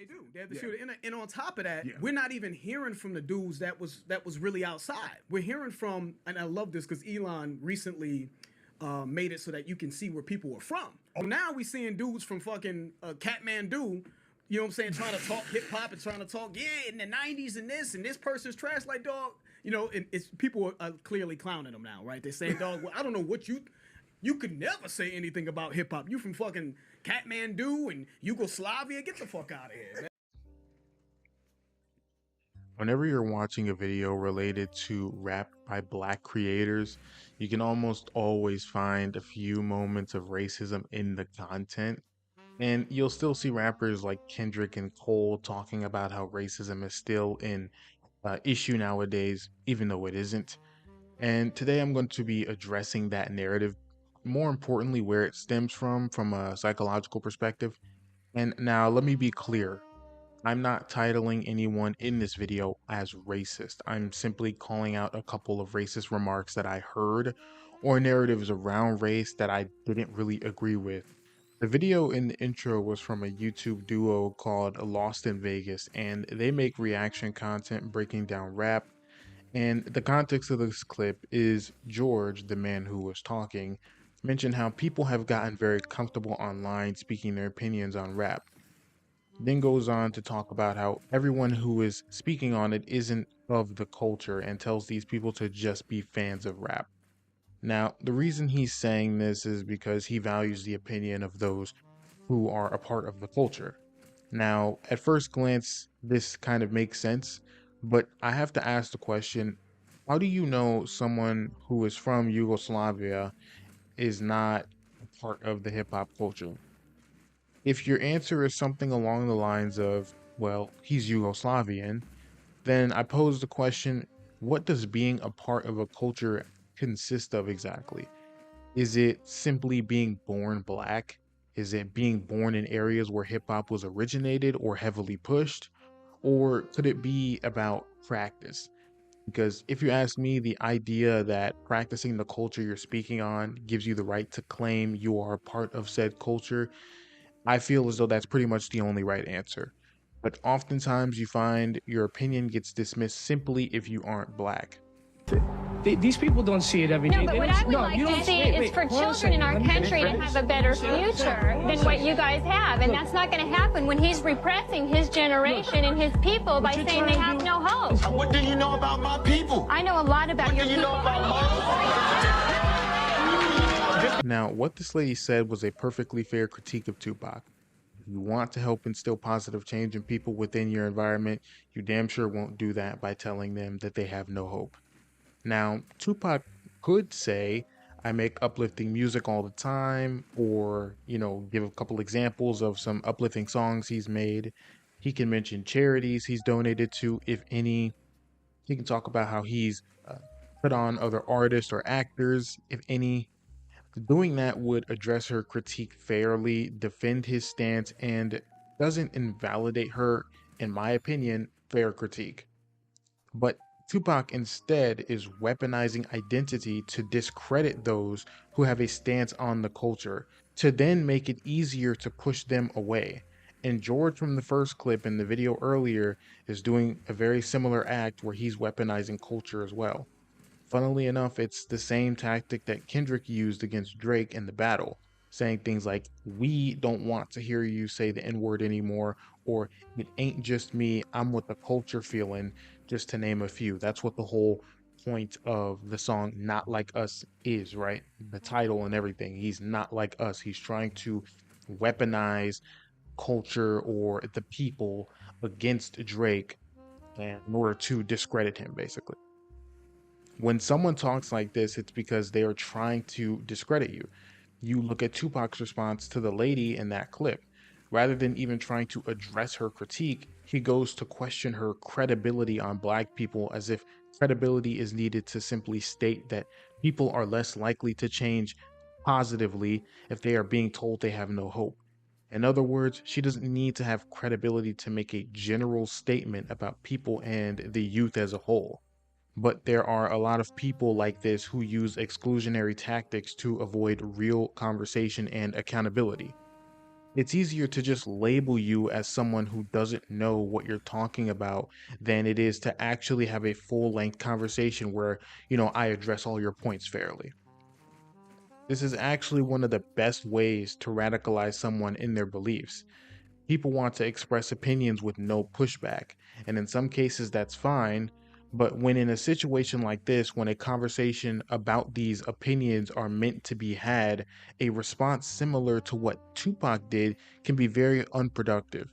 They do. They have the shooter. And on top of that, we're not even hearing from the dudes that was really outside. We're hearing from, and I love this because Elon recently made it so that you can see where people are from. Now we seeing dudes from fucking Kathmandu, you know what I'm saying, trying to talk hip hop and trying to talk, in the 90s and this person's trash, like, dog, you know, it's people are clearly clowning them now, right? They're saying, dog, well, I don't know what you could never say anything about hip hop. You from fucking Kathmandu and Yugoslavia, get the fuck out of here, man. Whenever you're watching a video related to rap by Black creators, you can almost always find a few moments of racism in the content. And you'll still see rappers like Kendrick and Cole talking about how racism is still an issue nowadays, even though it isn't. And today I'm going to be addressing that narrative, more importantly, where it stems from a psychological perspective. And now let me be clear. I'm not titling anyone in this video as racist. I'm simply calling out a couple of racist remarks that I heard or narratives around race that I didn't really agree with. The video in the intro was from a YouTube duo called Lost in Vegas, and they make reaction content breaking down rap. And the context of this clip is George, the man who was talking, mentioned how people have gotten very comfortable online speaking their opinions on rap. Then goes on to talk about how everyone who is speaking on it isn't of the culture and tells these people to just be fans of rap. Now, the reason he's saying this is because he values the opinion of those who are a part of the culture. Now, at first glance, this kind of makes sense, but I have to ask the question, how do you know someone who is from Yugoslavia is not a part of the hip hop culture? If your answer is something along the lines of, well, he's Yugoslavian, then I pose the question, what does being a part of a culture consist of exactly? Is it simply being born black? Is it being born in areas where hip hop was originated or heavily pushed? Or could it be about practice? Because if you ask me, the idea that practicing the culture you're speaking on gives you the right to claim you are a part of said culture, I feel as though that's pretty much the only right answer. But oftentimes you find your opinion gets dismissed simply if you aren't black. These people don't see it every day. No, but what I would like to see is for children in our country to have a better future than what you guys have. And that's not going to happen when he's repressing his generation and his people by saying they have no hope. What do you know about my people? I know a lot about your people. Now, what this lady said was a perfectly fair critique of Tupac. If you want to help instill positive change in people within your environment, you damn sure won't do that by telling them that they have no hope. Now, Tupac could say, I make uplifting music all the time, or, give a couple examples of some uplifting songs he's made. He can mention charities he's donated to, if any. He can talk about how he's put on other artists or actors, if any. Doing that would address her critique fairly, defend his stance, and doesn't invalidate her, in my opinion, fair critique. But Tupac instead is weaponizing identity to discredit those who have a stance on the culture, to then make it easier to push them away. And George from the first clip in the video earlier is doing a very similar act where he's weaponizing culture as well. Funnily enough, it's the same tactic that Kendrick used against Drake in the battle, saying things like, we don't want to hear you say the N-word anymore, or it ain't just me, I'm with the culture feeling, just to name a few. That's what the whole point of the song Not Like Us is, right? The title and everything. He's not like us. He's trying to weaponize culture or the people against Drake in order to discredit him, basically. When someone talks like this, it's because they are trying to discredit you. You look at Tupac's response to the lady in that clip. Rather than even trying to address her critique, he goes to question her credibility on black people as if credibility is needed to simply state that people are less likely to change positively if they are being told they have no hope. In other words, she doesn't need to have credibility to make a general statement about people and the youth as a whole. But there are a lot of people like this who use exclusionary tactics to avoid real conversation and accountability. It's easier to just label you as someone who doesn't know what you're talking about than it is to actually have a full length conversation where, I address all your points fairly. This is actually one of the best ways to radicalize someone in their beliefs. People want to express opinions with no pushback, and in some cases that's fine. But when in a situation like this, when a conversation about these opinions are meant to be had, a response similar to what Tupac did can be very unproductive.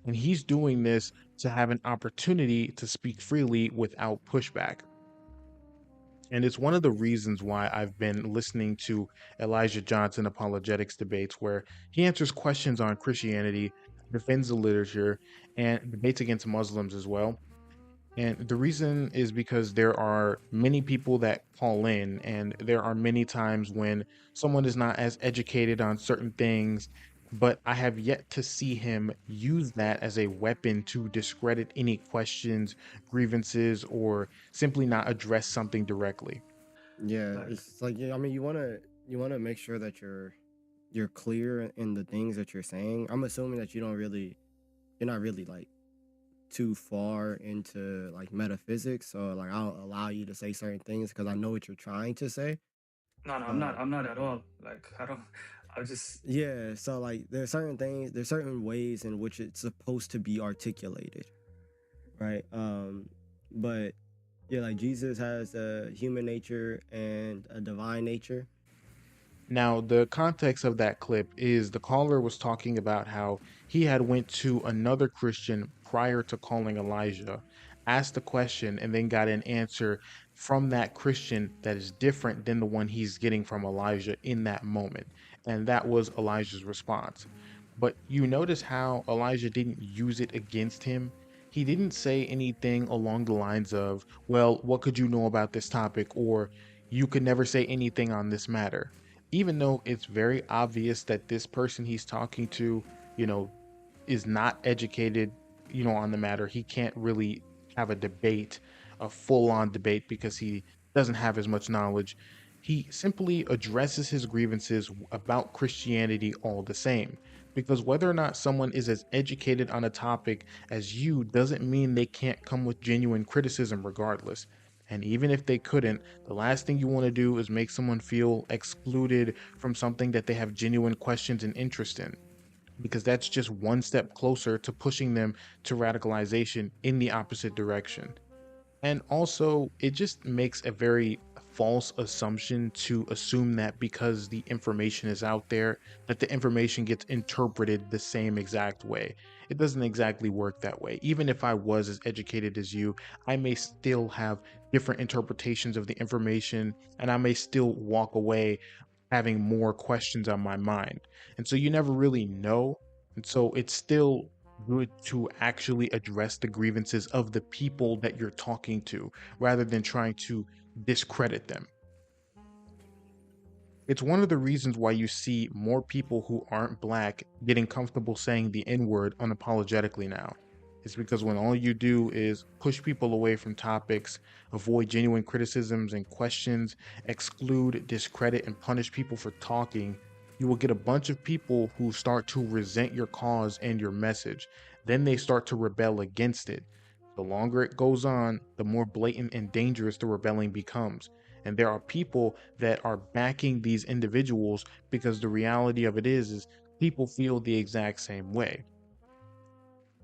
And he's doing this to have an opportunity to speak freely without pushback. And it's one of the reasons why I've been listening to Elijah Johnson apologetics debates, where he answers questions on Christianity, defends the literature, and debates against Muslims as well. And the reason is because there are many people that call in, and there are many times when someone is not as educated on certain things, but I have yet to see him use that as a weapon to discredit any questions, grievances, or simply not address something directly. Yeah, it's like, I mean, you wanna make sure that you're clear in the things that you're saying. I'm assuming that you're not really like too far into like metaphysics, so like I'll allow you to say certain things because I know what you're trying to say. No, no, I'm not. Uh, I'm not at all. Like I don't. I just. yeah, so like there's certain ways in which it's supposed to be articulated, right? But yeah, like Jesus has a human nature and a divine nature. Now, the context of that clip is the caller was talking about how he had went to another Christian prior to calling Elijah, asked the question, and then got an answer from that Christian that is different than the one he's getting from Elijah in that moment. And that was Elijah's response. But you notice how Elijah didn't use it against him. He didn't say anything along the lines of, well, what could you know about this topic? Or you could never say anything on this matter, even though it's very obvious that this person he's talking to, you know, is not educated, on the matter. He can't really have a debate, a full on debate, because he doesn't have as much knowledge. He simply addresses his grievances about Christianity all the same. Because whether or not someone is as educated on a topic as you doesn't mean they can't come with genuine criticism regardless. And even if they couldn't, the last thing you want to do is make someone feel excluded from something that they have genuine questions and interest in, because that's just one step closer to pushing them to radicalization in the opposite direction. And also, it just makes a very false assumption to assume that because the information is out there, that the information gets interpreted the same exact way. It doesn't exactly work that way. Even if I was as educated as you, I may still have different interpretations of the information, and I may still walk away having more questions on my mind. And so you never really know. And so it's still good to actually address the grievances of the people that you're talking to rather than trying to discredit them. It's one of the reasons why you see more people who aren't black getting comfortable saying the N word unapologetically now. It's because when all you do is push people away from topics, avoid genuine criticisms and questions, exclude, discredit, and punish people for talking, you will get a bunch of people who start to resent your cause and your message. Then they start to rebel against it. The longer it goes on, the more blatant and dangerous the rebelling becomes. And there are people that are backing these individuals because the reality of it is people feel the exact same way.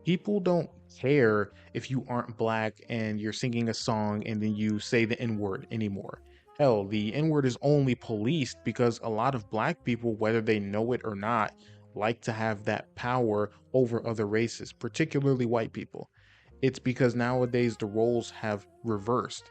People don't care if you aren't black and you're singing a song and then you say the N word anymore. Hell, the N word is only policed because a lot of black people, whether they know it or not, like to have that power over other races, particularly white people. It's because nowadays the roles have reversed.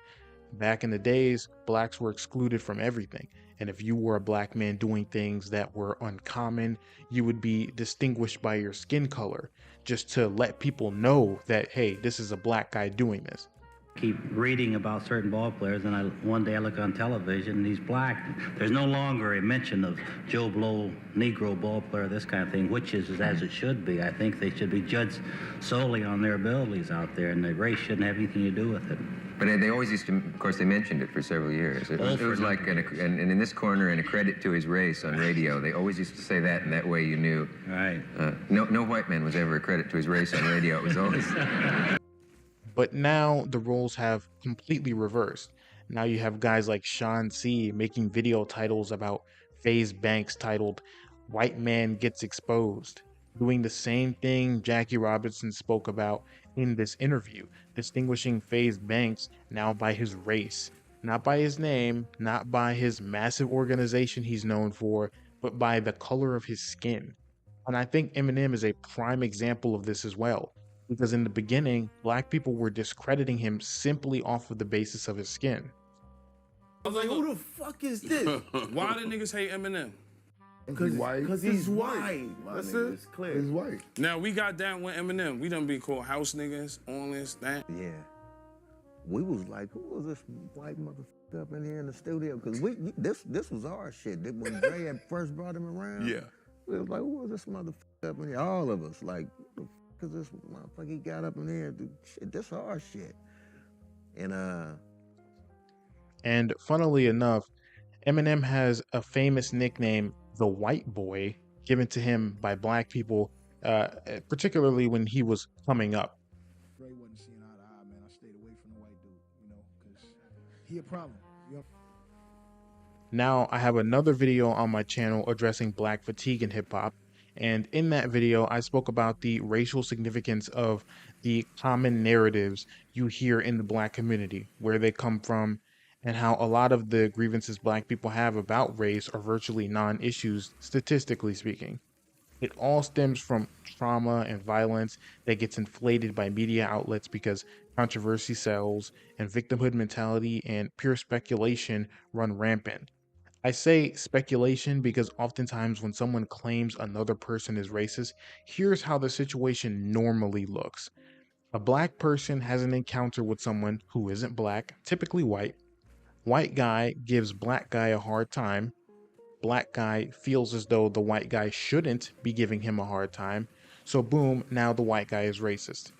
Back in the days, blacks were excluded from everything. And if you were a black man doing things that were uncommon, you would be distinguished by your skin color, just to let people know that, hey, this is a black guy doing this. Keep reading about certain ball players, and one day I look on television and he's black. There's no longer a mention of Joe Blow, Negro ball player, this kind of thing, which is as it should be. I think they should be judged solely on their abilities out there, and the race shouldn't have anything to do with it. But they always used to, of course, they mentioned it for several years. It was like, and in this corner, and a credit to his race on radio, they always used to say that, and that way you knew. Right. No white man was ever a credit to his race on radio. It was always... But now the roles have completely reversed. Now you have guys like Sean C making video titles about FaZe Banks titled "White Man Gets Exposed," doing the same thing Jackie Robinson spoke about in this interview, distinguishing FaZe Banks now by his race, not by his name, not by his massive organization he's known for, but by the color of his skin. And I think Eminem is a prime example of this as well. Because in the beginning, black people were discrediting him simply off of the basis of his skin. I was like, who the fuck is this? Why do niggas hate Eminem? Because he's white. That's it. It's clear. He's white. Now, we got down with Eminem. We done be called house niggas, on this, that. Yeah. We was like, who was this white motherfucker up in here in the studio? Because this was our shit. When Dre had first brought him around, Yeah. we was like, who was this motherfucker up in here? All of us, like, because this motherfucker, he got up in here, dude, shit, this our shit. And funnily enough, Eminem has a famous nickname, the White Boy, given to him by black people, particularly when he was coming up. Dre wasn't seeing eye to eye, man. I stayed away from the white dude, because he a problem. Now I have another video on my channel addressing black fatigue in hip hop. And in that video, I spoke about the racial significance of the common narratives you hear in the black community, where they come from, and how a lot of the grievances black people have about race are virtually non-issues, statistically speaking. It all stems from trauma and violence that gets inflated by media outlets because controversy sells, and victimhood mentality and pure speculation run rampant. I say speculation because oftentimes when someone claims another person is racist, here's how the situation normally looks. A black person has an encounter with someone who isn't black, typically white. White guy gives black guy a hard time. Black guy feels as though the white guy shouldn't be giving him a hard time. So boom, now the white guy is racist.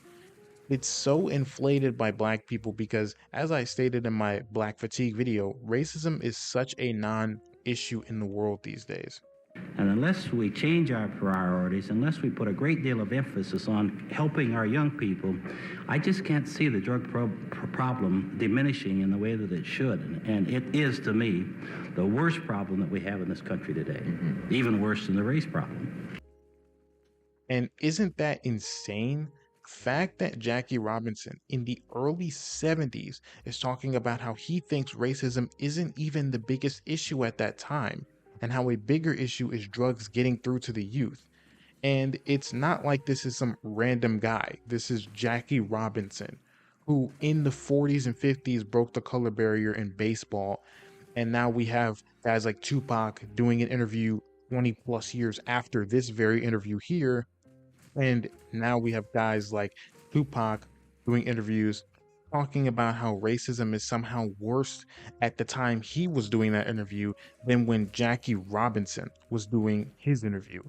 It's so inflated by black people because, as I stated in my Black Fatigue video, racism is such a non-issue in the world these days. And unless we change our priorities, unless we put a great deal of emphasis on helping our young people, I just can't see the drug problem diminishing in the way that it should. And it is, to me, the worst problem that we have in this country today, even worse than the race problem. And isn't that insane? Fact that Jackie Robinson in the early 70s is talking about how he thinks racism isn't even the biggest issue at that time, and how a bigger issue is drugs getting through to the youth. And it's not like this is some random guy. This is Jackie Robinson, who in the 40s and 50s broke the color barrier in baseball. And now we have guys like Tupac doing an interview 20 plus years after this very interview here. And now we have guys like Tupac doing interviews talking about how racism is somehow worse at the time he was doing that interview than when Jackie Robinson was doing his interview.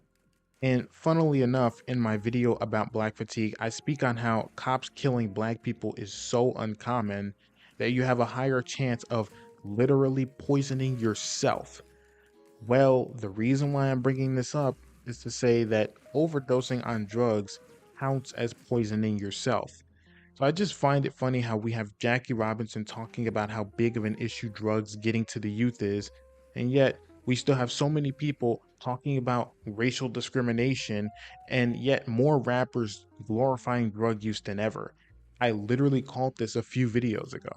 And funnily enough, in my video about black fatigue, I speak on how cops killing black people is so uncommon that you have a higher chance of literally poisoning yourself. Well, the reason why I'm bringing this up is to say that overdosing on drugs counts as poisoning yourself. So I just find it funny how we have Jackie Robinson talking about how big of an issue drugs getting to the youth is, and yet we still have so many people talking about racial discrimination, and yet more rappers glorifying drug use than ever. I literally called this a few videos ago.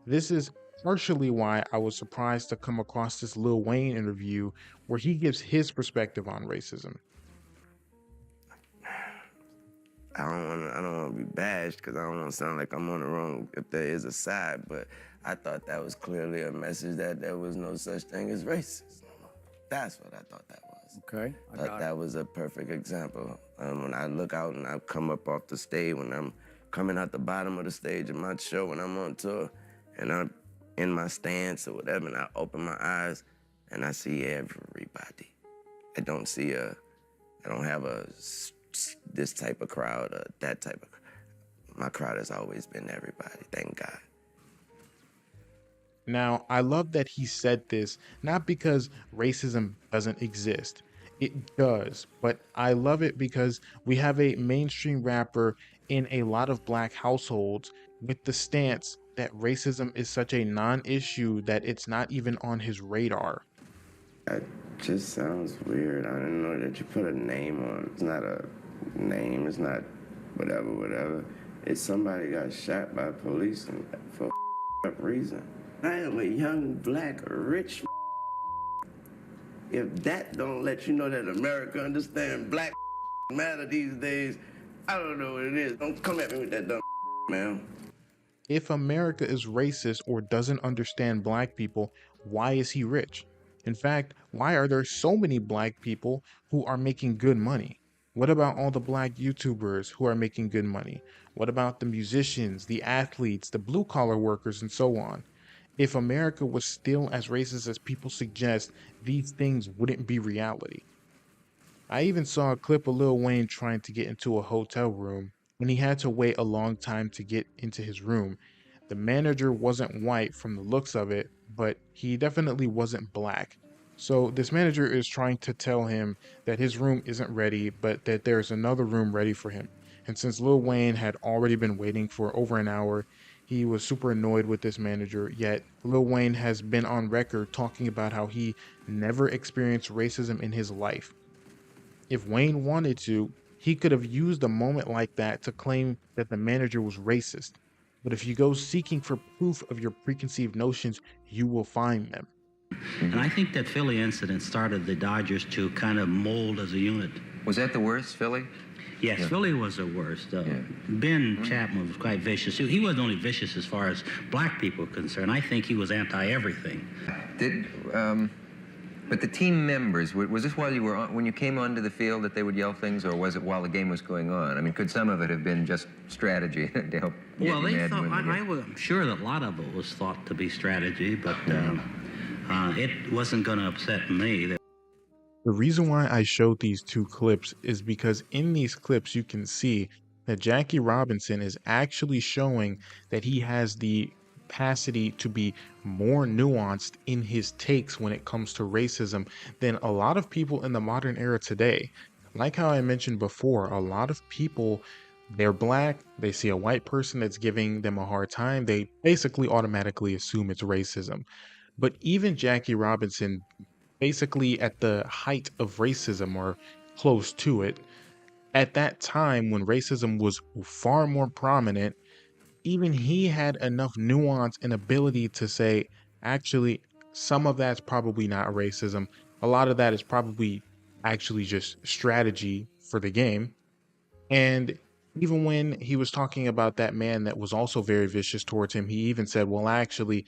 This is partially why I was surprised to come across this Lil Wayne interview where he gives his perspective on racism. I don't want to be bashed because I don't want to sound like I'm on the wrong if there is a side, but I thought that was clearly a message that there was no such thing as racism. That's what I thought that was. Okay. That was a perfect example. When I look out and I come up off the stage, when I'm coming out the bottom of the stage of my show when I'm on tour, and I'm in my stance or whatever, and I open my eyes, and I see everybody. I don't have this type of crowd or that type of. My crowd has always been everybody. Thank God. Now, I love that he said this, not because racism doesn't exist. It does, but I love it because we have a mainstream rapper in a lot of black households with the stance that racism is such a non-issue that it's not even on his radar. It just sounds weird. I didn't know that you put a name on. It's not a name. It's not whatever. It's somebody got shot by police for a reason. I am a young, black, rich. If that don't let you know that America understand black matter these days, I don't know what it is. Don't come at me with that dumb man. If America is racist or doesn't understand black people, why is he rich? In fact, why are there so many black people who are making good money? What about all the black YouTubers who are making good money? What about the musicians, the athletes, the blue-collar workers, and so on? If America was still as racist as people suggest, these things wouldn't be reality. I even saw a clip of Lil Wayne trying to get into a hotel room, and he had to wait a long time to get into his room. The manager wasn't white from the looks of it, but he definitely wasn't black. So this manager is trying to tell him that his room isn't ready, but that there's another room ready for him. And since Lil Wayne had already been waiting for over an hour, he was super annoyed with this manager. Yet Lil Wayne has been on record talking about how he never experienced racism in his life. If Wayne wanted to, he could have used a moment like that to claim that the manager was racist. But if you go seeking for proof of your preconceived notions, you will find them. And I think that Philly incident started the Dodgers to kind of mold as a unit. Was that the worst, Philly? Yes, Yeah. Philly was the worst. Ben Chapman was quite vicious. He wasn't only vicious as far as black people are concerned. I think he was anti-everything. But the team members, was this while you were on, when you came onto the field that they would yell things, or was it while the game was going on? I mean, could some of it have been just strategy to help? Well, they thought, I'm sure that a lot of it was thought to be strategy, but it wasn't going to upset me. The reason why I showed these two clips is because in these clips you can see that Jackie Robinson is actually showing that he has the capacity to be more nuanced in his takes when it comes to racism than a lot of people in the modern era today. Like how I mentioned before, a lot of people, they're black, they see a white person that's giving them a hard time, they basically automatically assume it's racism. But even Jackie Robinson, basically at the height of racism or close to it, at that time when racism was far more prominent, even he had enough nuance and ability to say, actually, some of that's probably not racism. A lot of that is probably actually just strategy for the game. And even when he was talking about that man that was also very vicious towards him, he even said, well, actually,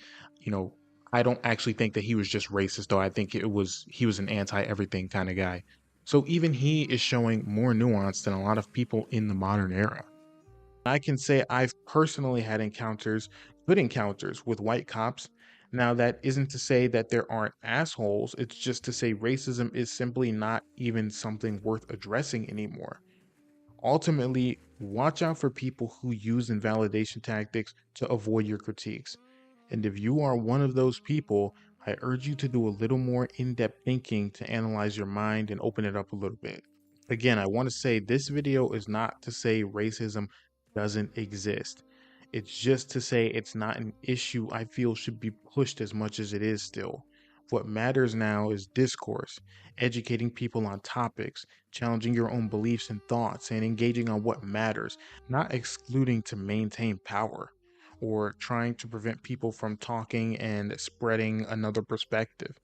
I don't actually think that he was just racist, though. I think he was an anti-everything kind of guy. So even he is showing more nuance than a lot of people in the modern era. I can say I've personally had good encounters with white cops. Now, that isn't to say that there aren't assholes. It's just to say racism is simply not even something worth addressing anymore. Ultimately, watch out for people who use invalidation tactics to avoid your critiques. And if you are one of those people, I urge you to do a little more in-depth thinking to analyze your mind and open it up a little bit. Again, I want to say this video is not to say racism doesn't exist. It's just to say it's not an issue I feel should be pushed as much as it is still. What matters now is discourse, educating people on topics, challenging your own beliefs and thoughts, and engaging on what matters, not excluding to maintain power, or trying to prevent people from talking and spreading another perspective.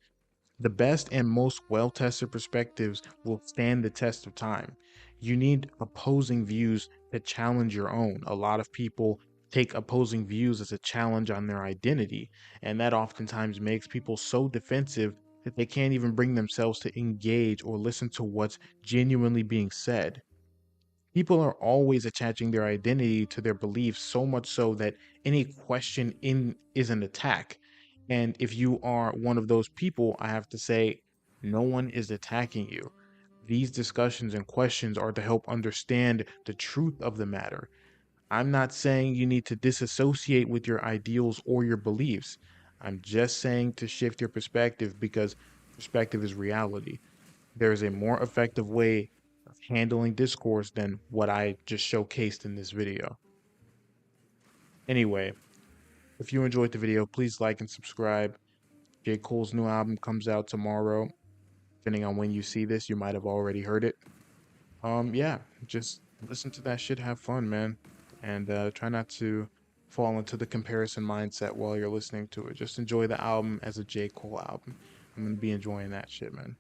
The best and most well-tested perspectives will stand the test of time. You need opposing views that challenge your own. A lot of people take opposing views as a challenge on their identity, and that oftentimes makes people so defensive that they can't even bring themselves to engage or listen to what's genuinely being said. People are always attaching their identity to their beliefs, so much so that any question is an attack. And if you are one of those people, I have to say, no one is attacking you. These discussions and questions are to help understand the truth of the matter. I'm not saying you need to disassociate with your ideals or your beliefs. I'm just saying to shift your perspective, because perspective is reality. There is a more effective way of handling discourse than what I just showcased in this video. Anyway, if you enjoyed the video, please like and subscribe. J. Cole's new album comes out tomorrow. Depending on when you see this, you might have already heard it. Yeah, just listen to that shit, have fun, man. And try not to fall into the comparison mindset while you're listening to it. Just enjoy the album as a J. Cole album. I'm gonna be enjoying that shit, man.